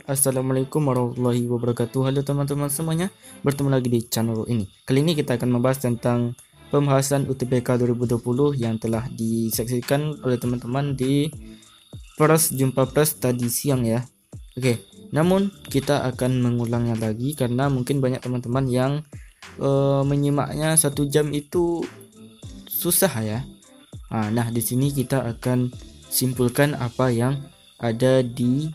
Assalamualaikum warahmatullahi wabarakatuh. Halo teman-teman semuanya, bertemu lagi di channel ini. Kali ini kita akan membahas tentang pembahasan UTBK 2020 yang telah disaksikan oleh teman-teman di jumpa pers tadi siang ya. Oke, namun kita akan mengulangnya lagi karena mungkin banyak teman-teman yang menyimaknya 1 jam itu susah ya. Nah, di sini kita akan simpulkan apa yang ada di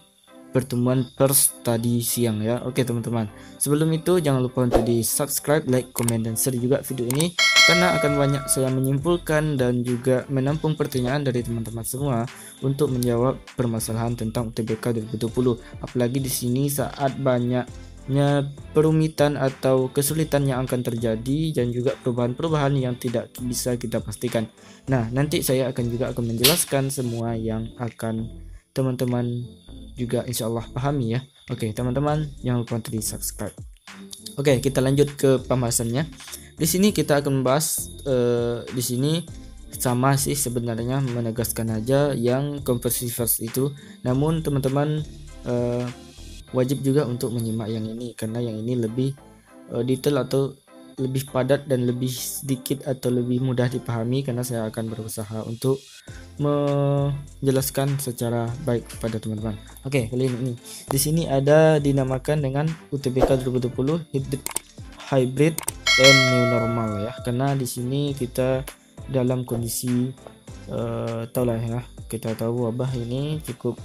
pertemuan pers tadi siang ya. Oke teman-teman, sebelum itu jangan lupa untuk di subscribe, like, komen, dan share juga video ini karena akan banyak saya menyimpulkan dan juga menampung pertanyaan dari teman-teman semua untuk menjawab permasalahan tentang UTBK 2020. Apalagi di sini saat banyaknya perumitan atau kesulitan yang akan terjadi dan juga perubahan-perubahan yang tidak bisa kita pastikan. Nah, nanti saya akan menjelaskan semua yang akan teman-teman juga insya Allah pahami ya. Oke teman-teman, jangan lupa untuk di subscribe. Oke, kita lanjut ke pembahasannya. Di sini kita akan membahas di sini sama sih sebenarnya, menegaskan aja yang conversi first itu. Namun teman-teman wajib juga untuk menyimak yang ini karena yang ini lebih detail atau lebih padat dan lebih sedikit atau lebih mudah dipahami karena saya akan berusaha untuk menjelaskan secara baik kepada teman-teman. Oke, kali ini di sini ada dinamakan dengan UTBK 2020 hybrid and new normal ya. Karena di sini kita dalam kondisi tahulah ya, kita tahu wabah ini cukup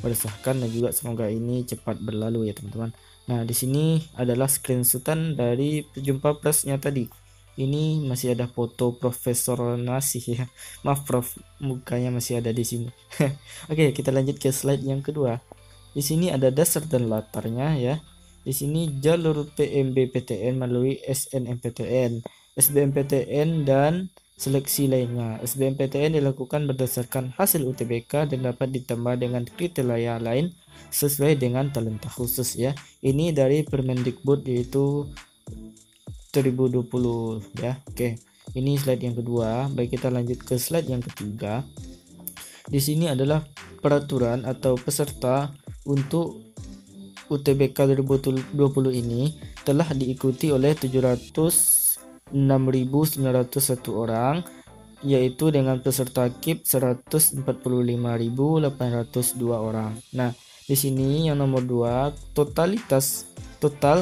meresahkan dan juga semoga ini cepat berlalu ya teman-teman. Nah, di sini adalah screenshotan dari jumpa persnya tadi. Ini masih ada foto Profesor Nasih ya. Maaf Prof, mukanya masih ada di sini. Oke, kita lanjut ke slide yang kedua. Di sini ada dasar dan latarnya ya. Di sini jalur PMBPTN melalui SNMPTN, SBMPTN dan seleksi lainnya. SBMPTN dilakukan berdasarkan hasil UTBK dan dapat ditambah dengan kriteria lain sesuai dengan talenta khusus ya. Ini dari Permendikbud yaitu 2020 ya. Oke, ini slide yang kedua. Baik, kita lanjut ke slide yang ketiga. Di sini adalah peraturan atau peserta untuk UTBK 2020 ini telah diikuti oleh 706.901 orang, yaitu dengan peserta KIP 145.802 orang. Nah, di sini yang nomor 2, total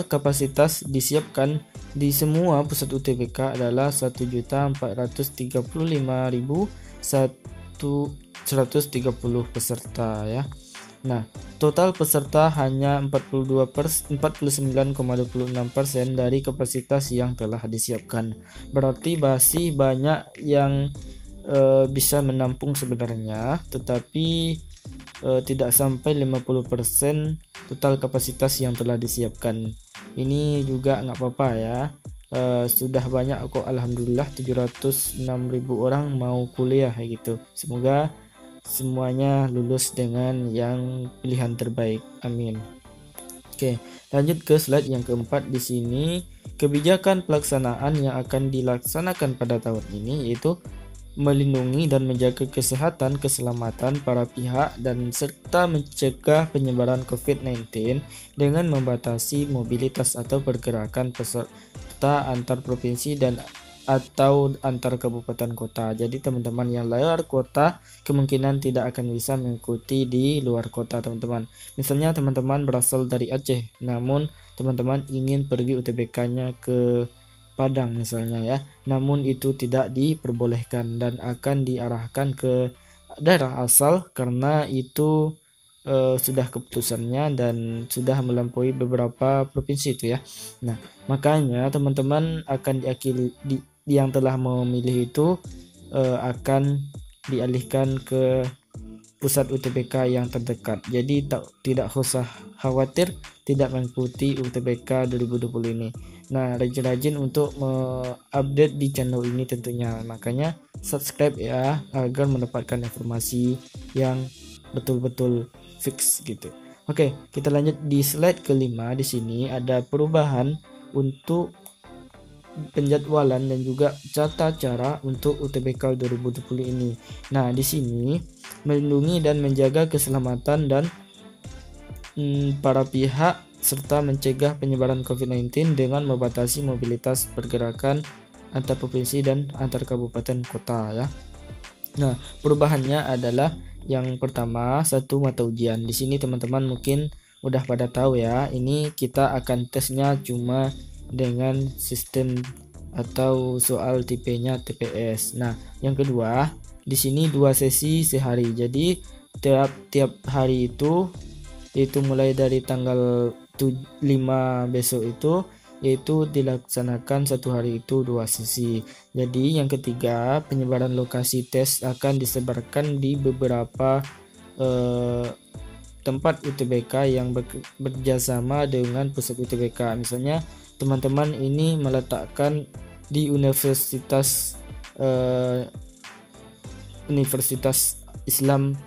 kapasitas disiapkan di semua pusat UTBK adalah 1.431.130 peserta ya. Nah, total peserta hanya 49,26% dari kapasitas yang telah disiapkan. Berarti masih banyak yang bisa menampung sebenarnya, tetapi tidak sampai 50% total kapasitas yang telah disiapkan. Ini juga nggak apa-apa ya. Sudah banyak kok, alhamdulillah 706.000 orang mau kuliah gitu. Semoga semuanya lulus dengan yang pilihan terbaik. Amin. Oke, lanjut ke slide yang keempat. Di sini kebijakan pelaksanaan yang akan dilaksanakan pada tahun ini yaitu melindungi dan menjaga kesehatan keselamatan para pihak dan serta mencegah penyebaran COVID-19 dengan membatasi mobilitas atau pergerakan peserta antar provinsi dan atau antar kabupaten kota. Jadi teman-teman yang luar kota kemungkinan tidak akan bisa mengikuti di luar kota teman-teman. Misalnya teman-teman berasal dari Aceh, namun teman-teman ingin pergi UTBK-nya ke Padang misalnya ya, namun itu tidak diperbolehkan dan akan diarahkan ke daerah asal karena itu sudah keputusannya dan sudah melampaui beberapa provinsi itu ya. Nah, makanya teman-teman akan yang telah memilih itu akan dialihkan ke pusat UTBK yang terdekat. Jadi tidak usah khawatir tidak mengikuti UTBK 2020 ini. Nah, rajin-rajin untuk update di channel ini tentunya. Makanya subscribe ya agar mendapatkan informasi yang betul-betul fix gitu. Oke, kita lanjut di slide kelima. Di sini ada perubahan untuk penjadwalan dan juga tata cara untuk UTBK 2020 ini. Nah, di sini melindungi dan menjaga keselamatan dan para pihak serta mencegah penyebaran COVID-19 dengan membatasi mobilitas pergerakan antar provinsi dan antar kabupaten kota ya. Nah, perubahannya adalah yang pertama, satu mata ujian. Di sini teman-teman mungkin udah pada tahu ya, ini kita akan tesnya cuma dengan sistem atau soal tipenya TPS. Nah, yang kedua, di sini 2 sesi sehari. Jadi tiap hari itu mulai dari tanggal 5 besok itu yaitu dilaksanakan satu hari itu 2 sesi. Jadi yang ketiga, penyebaran lokasi tes akan disebarkan di beberapa tempat UTBK yang bekerjasama dengan pusat UTBK. Misalnya teman-teman ini meletakkan di Universitas Islam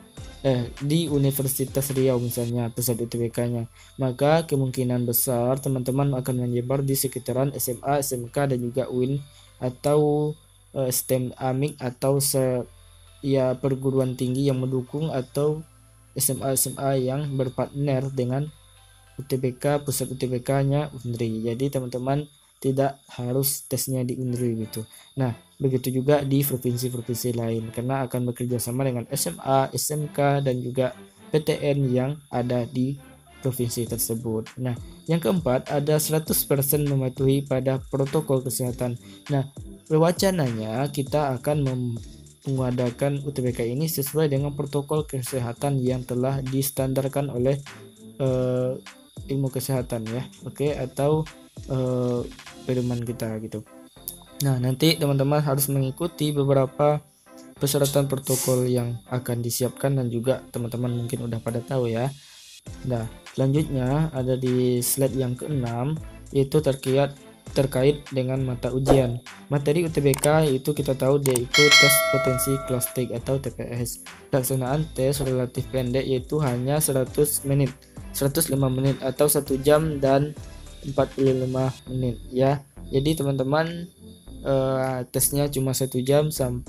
di Universitas Riau misalnya pusat UTBK-nya, maka kemungkinan besar teman-teman akan menyebar di sekitaran SMA, SMK dan juga UIN atau STEM AMIK atau perguruan tinggi yang mendukung atau SMA yang berpartner dengan UTBK, pusat UTBK-nya UNRI. Jadi teman-teman tidak harus tesnya di UNRI gitu. Nah, begitu juga di provinsi-provinsi lain karena akan bekerja sama dengan SMA, SMK dan juga PTN yang ada di provinsi tersebut. Nah, yang keempat ada 100% mematuhi pada protokol kesehatan. Nah, wacananya kita akan mengadakan UTBK ini sesuai dengan protokol kesehatan yang telah distandarkan oleh ilmu kesehatan ya. Oke, atau pedoman kita gitu. Nah, nanti teman-teman harus mengikuti beberapa persyaratan protokol yang akan disiapkan dan juga teman-teman mungkin udah pada tahu ya. Nah, selanjutnya ada di slide yang ke-6 yaitu terkait dengan mata ujian. Materi UTBK itu kita tahu dia itu tes potensi klastik atau TPS. Pelaksanaan tes relatif pendek yaitu hanya 105 menit atau 1 jam dan 45 menit ya. Jadi teman-teman tesnya cuma 1 jam 1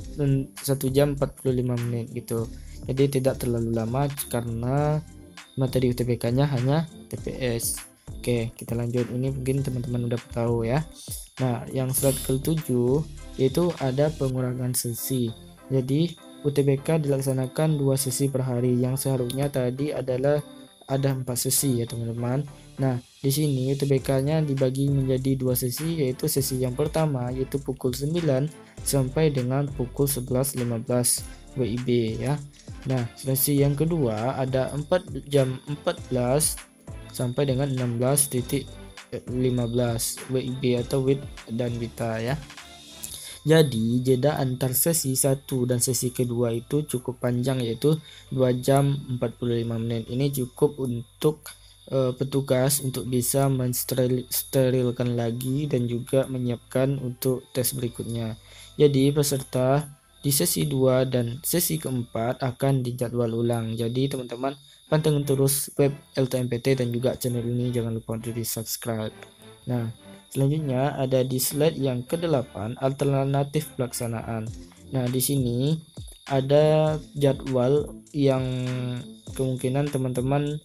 jam 45 menit gitu. Jadi tidak terlalu lama karena materi UTBK-nya hanya TPS. Oke, kita lanjut. Ini mungkin teman-teman udah tahu ya. Nah, yang slide ke-7 yaitu ada pengurangan sesi. Jadi UTBK dilaksanakan 2 sesi per hari yang seharusnya tadi adalah ada 4 sesi ya teman-teman. Nah, di sini UTBK-nya dibagi menjadi 2 sesi, yaitu sesi yang pertama yaitu pukul 9 sampai dengan pukul 11.15 WIB ya. Nah, sesi yang kedua ada 4 jam 14 sampai dengan 16.15 WIB atau WIB dan WITA ya. Jadi jeda antar sesi 1 dan sesi kedua itu cukup panjang yaitu 2 jam 45 menit. Ini cukup untuk petugas untuk bisa mensterilkan lagi dan juga menyiapkan untuk tes berikutnya. Jadi peserta di sesi 2 dan sesi keempat akan dijadwal ulang. Jadi teman-teman pantengin terus web LTMPT dan juga channel ini, jangan lupa untuk di subscribe. Nah, selanjutnya ada di slide yang ke-8 alternatif pelaksanaan. Nah, di sini ada jadwal yang kemungkinan teman-teman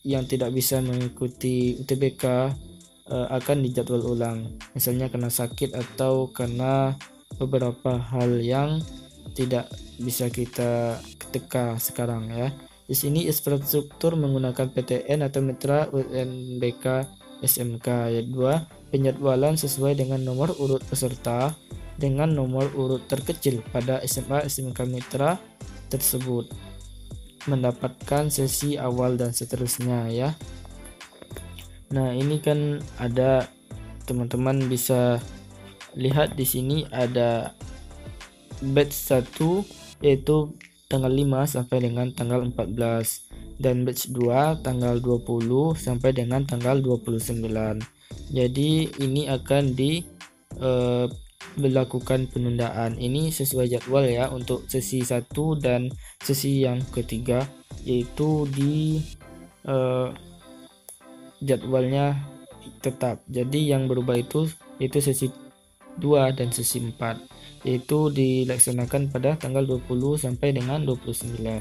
yang tidak bisa mengikuti UTBK akan dijadwal ulang. Misalnya karena sakit atau karena beberapa hal yang tidak bisa kita ketika sekarang ya. Di sini infrastruktur menggunakan PTN atau Mitra UNBK SMK. Ayat 2, penjadwalan sesuai dengan nomor urut peserta dengan nomor urut terkecil pada SMA SMK Mitra tersebut mendapatkan sesi awal dan seterusnya ya. Nah, ini kan ada teman-teman bisa lihat di sini ada batch 1 yaitu tanggal 5 sampai dengan tanggal 14 dan batch 2 tanggal 20 sampai dengan tanggal 29. Jadi ini akan dilakukan penundaan. Ini sesuai jadwal ya untuk sesi 1 dan sesi yang ketiga yaitu di jadwalnya tetap. Jadi yang berubah itu sesi 2 dan sesi 4 yaitu dilaksanakan pada tanggal 20 sampai dengan 29.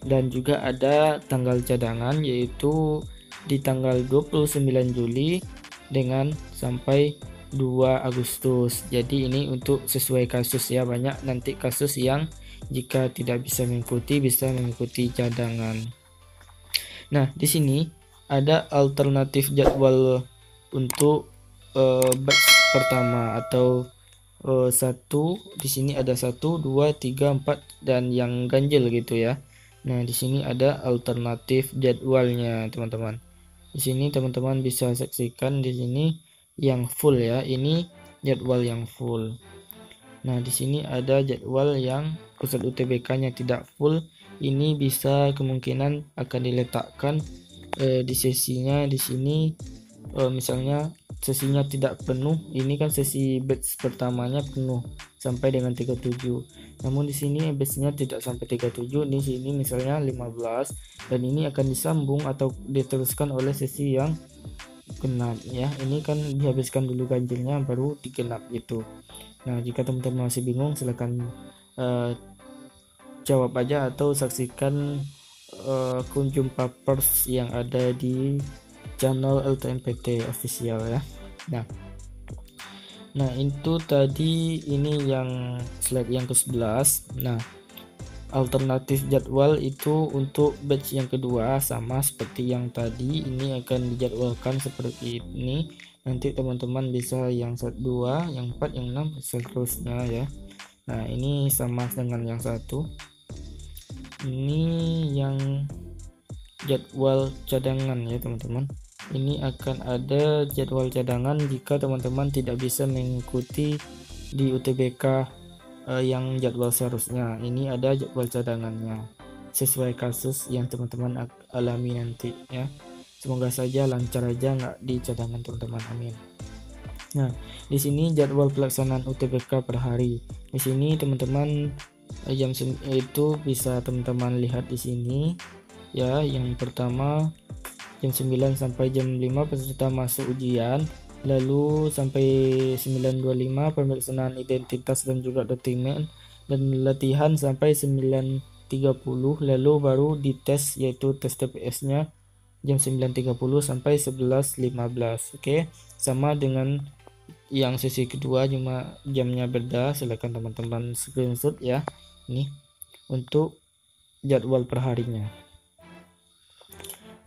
dan juga ada tanggal cadangan yaitu di tanggal 29 Juli dengan sampai 2 Agustus. Jadi ini untuk sesuai kasus ya, banyak nanti kasus yang jika tidak bisa mengikuti cadangan. Nah, di sini ada alternatif jadwal untuk batch pertama atau satu. Di sini ada 1, 2, 3, 4 dan yang ganjil gitu ya. Nah, di sini ada alternatif jadwalnya, teman-teman. Di sini teman-teman bisa saksikan di sini yang full ya. Ini jadwal yang full. Nah, di sini ada jadwal yang pusat UTBK-nya tidak full. Ini bisa kemungkinan akan diletakkan di sesinya di sini. Misalnya sesinya tidak penuh, ini kan sesi batch pertamanya penuh sampai dengan 37. Namun di sini batchnya tidak sampai 37, di sini misalnya 15 dan ini akan disambung atau diteruskan oleh sesi yang genap ya. Ini kan dihabiskan dulu ganjilnya baru digenap gitu. Nah, jika teman-teman masih bingung silahkan jawab aja atau saksikan kunjung papers yang ada di channel LTMPT official ya. Nah itu tadi ini yang slide yang ke-11. Nah, alternatif jadwal itu untuk batch yang kedua sama seperti yang tadi, ini akan dijadwalkan seperti ini. Nanti teman-teman bisa yang 1, 2, yang 4, yang 6 seterusnya ya. Nah, ini sama dengan yang satu. Ini yang jadwal cadangan ya, teman-teman. Ini akan ada jadwal cadangan jika teman-teman tidak bisa mengikuti di UTBK yang jadwal seharusnya. Ini ada jadwal cadangannya sesuai kasus yang teman-teman alami nanti ya. Semoga saja lancar aja nggak di cadangan teman-teman, amin. Nah, di sini jadwal pelaksanaan UTBK per hari. Di sini teman-teman jam itu bisa teman-teman lihat di sini ya. Yang pertama jam 9 sampai jam 5 peserta masuk ujian, lalu sampai 9.25 pemeriksaan identitas dan juga dokumen, dan latihan sampai 9.30, lalu baru dites yaitu tes TPS nya jam 9.30 sampai 11.15. Oke, sama dengan yang sesi kedua, cuma jamnya beda. Silakan teman-teman screenshot ya, ini untuk jadwal perharinya.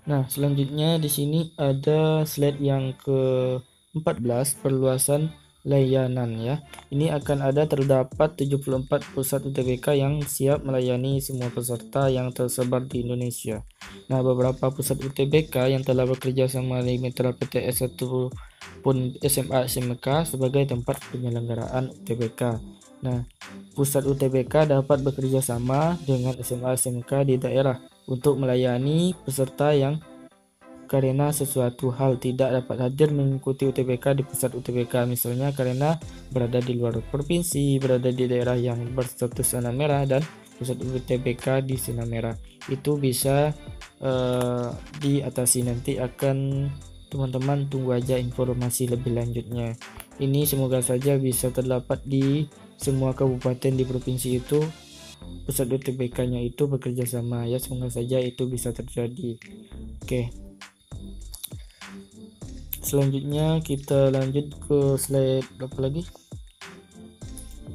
Nah, selanjutnya di sini ada slide yang ke-14, perluasan layanan ya. Ini akan ada terdapat 74 pusat UTBK yang siap melayani semua peserta yang tersebar di Indonesia. Nah, beberapa pusat UTBK yang telah bekerja sama di mitra PTS ataupun SMA SMK sebagai tempat penyelenggaraan UTBK. Nah, pusat UTBK dapat bekerja sama dengan SMA SMK di daerah untuk melayani peserta yang karena sesuatu hal tidak dapat hadir mengikuti UTBK di pusat UTBK, misalnya karena berada di luar provinsi, berada di daerah yang berstatus zona merah, dan pusat UTBK di zona merah. Itu bisa diatasi. Nanti akan teman-teman tunggu aja informasi lebih lanjutnya. Ini semoga saja bisa terdapat di semua kabupaten di provinsi itu. Pusat UTBK-nya itu bekerja sama ya, semoga saja itu bisa terjadi. Oke. Selanjutnya kita lanjut ke slide apa lagi?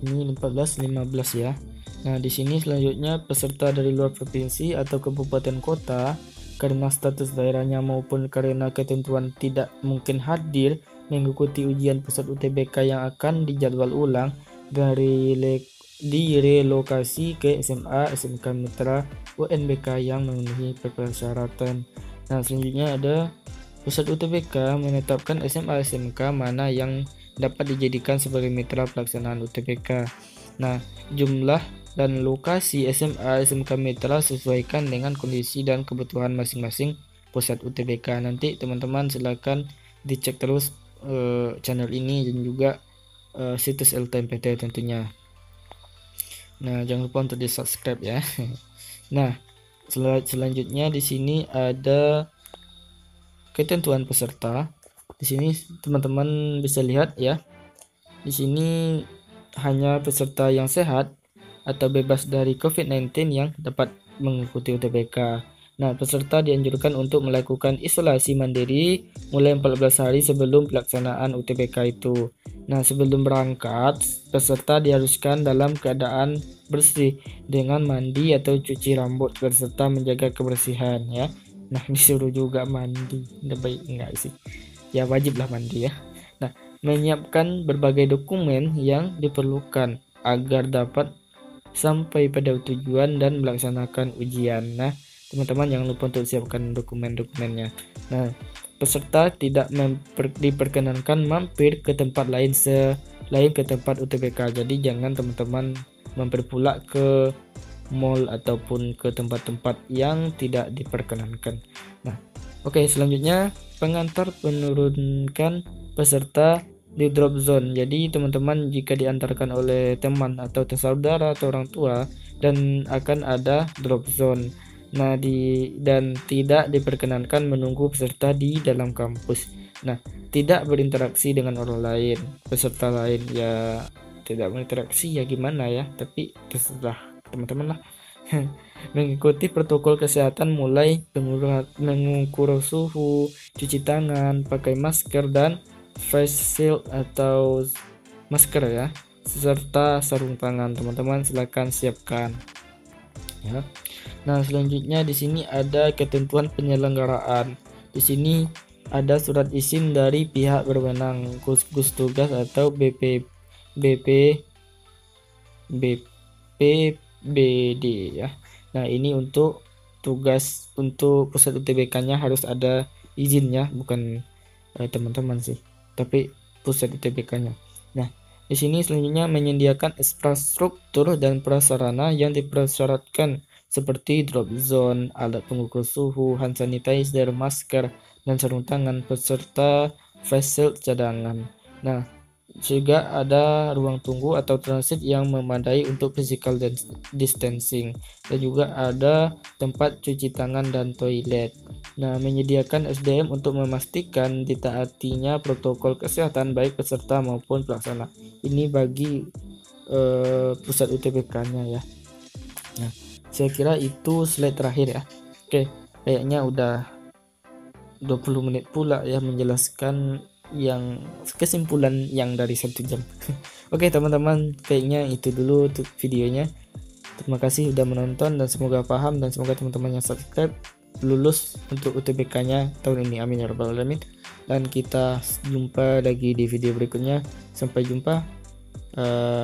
Ini 14, 15 ya. Nah, di sini selanjutnya peserta dari luar provinsi atau kabupaten kota karena status daerahnya maupun karena ketentuan tidak mungkin hadir mengikuti ujian pusat UTBK yang akan dijadwal ulang dari direlokasi ke SMA SMK Mitra UNBK yang memenuhi persyaratan. Nah, selanjutnya ada pusat UTBK menetapkan SMA SMK mana yang dapat dijadikan sebagai mitra pelaksanaan UTBK. Nah, jumlah dan lokasi SMA SMK Mitra sesuaikan dengan kondisi dan kebutuhan masing-masing pusat UTBK. Nanti teman-teman silakan dicek terus channel ini dan juga situs LTMPT tentunya. Nah, jangan lupa untuk di subscribe ya. Nah, selanjutnya di sini ada ketentuan peserta. Di sini teman-teman bisa lihat ya. Di sini hanya peserta yang sehat atau bebas dari COVID-19 yang dapat mengikuti UTBK. Nah, peserta dianjurkan untuk melakukan isolasi mandiri mulai 14 hari sebelum pelaksanaan UTBK itu. Nah, sebelum berangkat, peserta diharuskan dalam keadaan bersih dengan mandi atau cuci rambut serta menjaga kebersihan ya. Nah, disuruh juga mandi. Udah baik enggak sih? Ya wajiblah mandi ya. Nah, menyiapkan berbagai dokumen yang diperlukan agar dapat sampai pada tujuan dan melaksanakan ujian. Nah, teman-teman jangan lupa untuk siapkan dokumen-dokumennya. Nah, peserta tidak diperkenankan mampir ke tempat lain selain ke tempat UTBK. Jadi jangan teman-teman mampir pula ke mall ataupun ke tempat-tempat yang tidak diperkenankan. Nah, oke, selanjutnya pengantar menurunkan peserta di drop zone. Jadi teman-teman jika diantarkan oleh teman atau saudara atau orang tua dan akan ada drop zone. Nah, dan tidak diperkenankan menunggu peserta di dalam kampus. Nah, tidak berinteraksi dengan orang lain, peserta lain ya tidak berinteraksi ya gimana ya, tapi terserah teman-teman lah. Mengikuti protokol kesehatan mulai mengukur suhu, cuci tangan, pakai masker dan face shield atau masker ya, serta sarung tangan. Teman-teman silakan siapkan ya. Nah, selanjutnya di sini ada ketentuan penyelenggaraan. Di sini ada surat izin dari pihak berwenang, gugus tugas atau BPBD ya. Nah, ini untuk tugas untuk pusat UTBK-nya harus ada izinnya, bukan teman-teman sih, tapi pusat UTBK-nya. Nah, di sini selanjutnya menyediakan infrastruktur dan prasarana yang dipersyaratkan seperti drop zone, alat pengukur suhu, hand sanitizer, masker, dan sarung tangan peserta face shield cadangan. Nah, juga ada ruang tunggu atau transit yang memadai untuk physical distancing, dan juga ada tempat cuci tangan dan toilet. Nah, menyediakan SDM untuk memastikan ditaatinya protokol kesehatan baik peserta maupun pelaksana. Ini bagi pusat UTBK-nya ya. Nah, saya kira itu slide terakhir ya. Oke, kayaknya udah 20 menit pula ya menjelaskan yang kesimpulan yang dari 1 jam. Oke teman-teman, kayaknya itu dulu untuk videonya. Terima kasih sudah menonton dan semoga paham, dan semoga teman-teman yang subscribe lulus untuk UTBK-nya tahun ini, amin ya rabbal alamin. Dan kita jumpa lagi di video berikutnya. Sampai jumpa.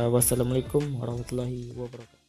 Wassalamualaikum warahmatullahi wabarakatuh.